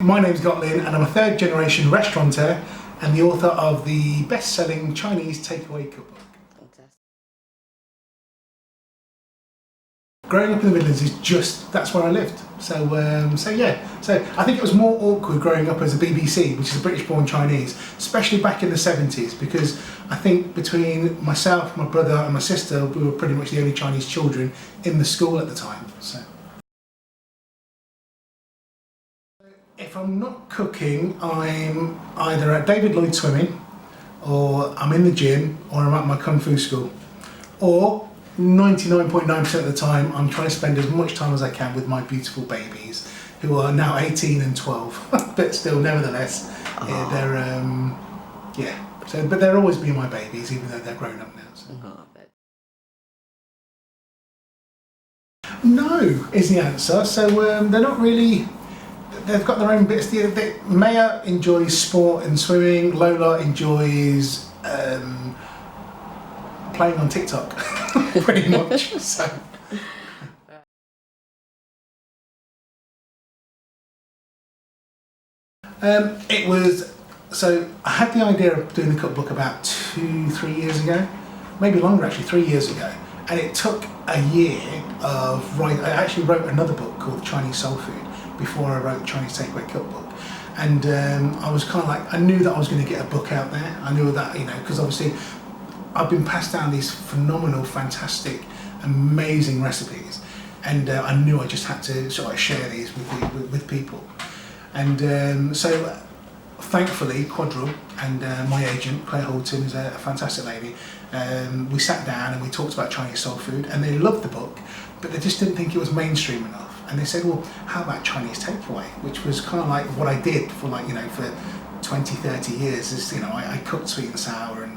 My name's Gotlin and I'm a third generation restaurateur and the author of the best-selling Chinese takeaway cookbook. Growing up in the Midlands is that's where I lived. So I think it was more awkward growing up as a BBC, which is a British-born Chinese, especially back in the 70s, because I think between myself, my brother and my sister, we were pretty much the only Chinese children in the school at the time. So if I'm not cooking, I'm either at David Lloyd swimming, or I'm in the gym, or I'm at my Kung Fu school, or 99.9% of the time I'm trying to spend as much time as I can with my beautiful babies, who are now 18 and 12, but still nevertheless, but they'll always be my babies even though they're grown up now. So. No is the answer. So they're not really, they've got their own bits. Maya enjoys sport and swimming, Lola enjoys playing on TikTok, pretty much. So. So I had the idea of doing the cookbook about 2-3 years ago, maybe longer actually, 3 years ago, and it took a year of writing. I actually wrote another book called Chinese Soul Food before I wrote the Chinese Takeaway Cookbook, and I was kind of like, I knew that I was going to get a book out there. I knew that, because obviously I've been passed down these phenomenal, fantastic, amazing recipes, and I knew I just had to sort of share these with people. And so thankfully Quadrille and my agent Claire Holton is a fantastic lady. We sat down and we talked about Chinese soul food, and they loved the book, but they just didn't think it was mainstream enough. And they said, well, how about Chinese takeaway, which was kind of like what I did for for 20-30 years. Is I cooked sweet and sour and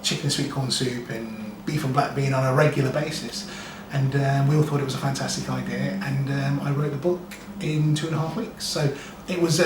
chicken and sweet corn soup and beef and black bean on a regular basis, and we all thought it was a fantastic idea, and I wrote the book in 2.5 weeks. So it was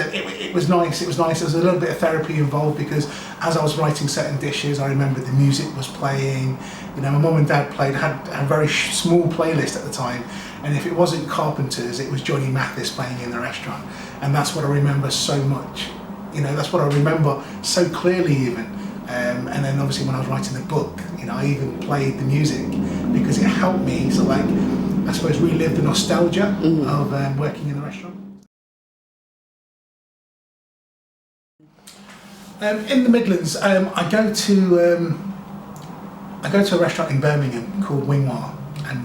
nice. It was nice. There was a little bit of therapy involved, because as I was writing certain dishes, I remember the music was playing. My mum and dad had a very small playlist at the time, and if it wasn't Carpenters, it was Johnny Mathis playing in the restaurant, and that's what I remember so much. That's what I remember so clearly even. And then obviously when I was writing the book, I even played the music because it helped me sort of I suppose relive the nostalgia of working in the restaurant. In the Midlands, I go to a restaurant in Birmingham called Wingwar, and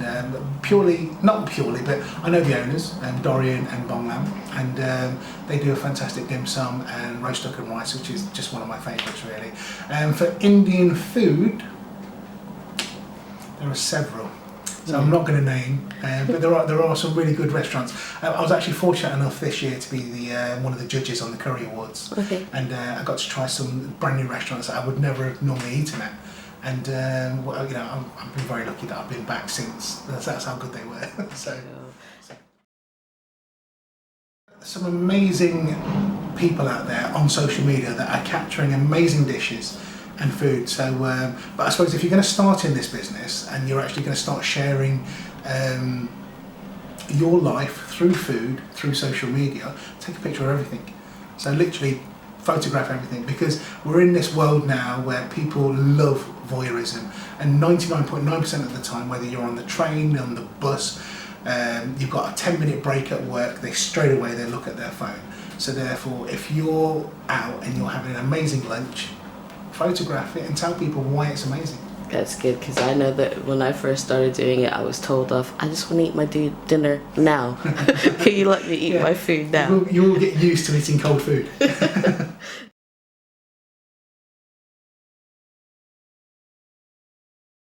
not purely, but I know the owners, Dorian and Bong Lam, and they do a fantastic dim sum and roast duck and rice, which is just one of my favourites really. For Indian food, there are several, so I'm not going to name, but there are some really good restaurants. I was actually fortunate enough this year to be one of the judges on the Curry Awards, and I got to try some brand new restaurants that I would never have normally eaten at. And I've been very lucky that I've been back since. That's how good they were. so some amazing people out there on social media that are capturing amazing dishes and food. So, but I suppose if you're going to start in this business and you're actually going to start sharing your life through food, through social media, take a picture of everything. So literally photograph everything, because we're in this world now where people love voyeurism, and 99.9% of the time, whether you're on the train, on the bus, you've got a 10-minute break at work, straight away they look at their phone. So therefore, if you're out and you're having an amazing lunch, photograph it and tell people why it's amazing. That's good, because I know that when I first started doing it, I was told off, I just want to eat my dinner now. Can you let me eat my food now? You will get used to eating cold food.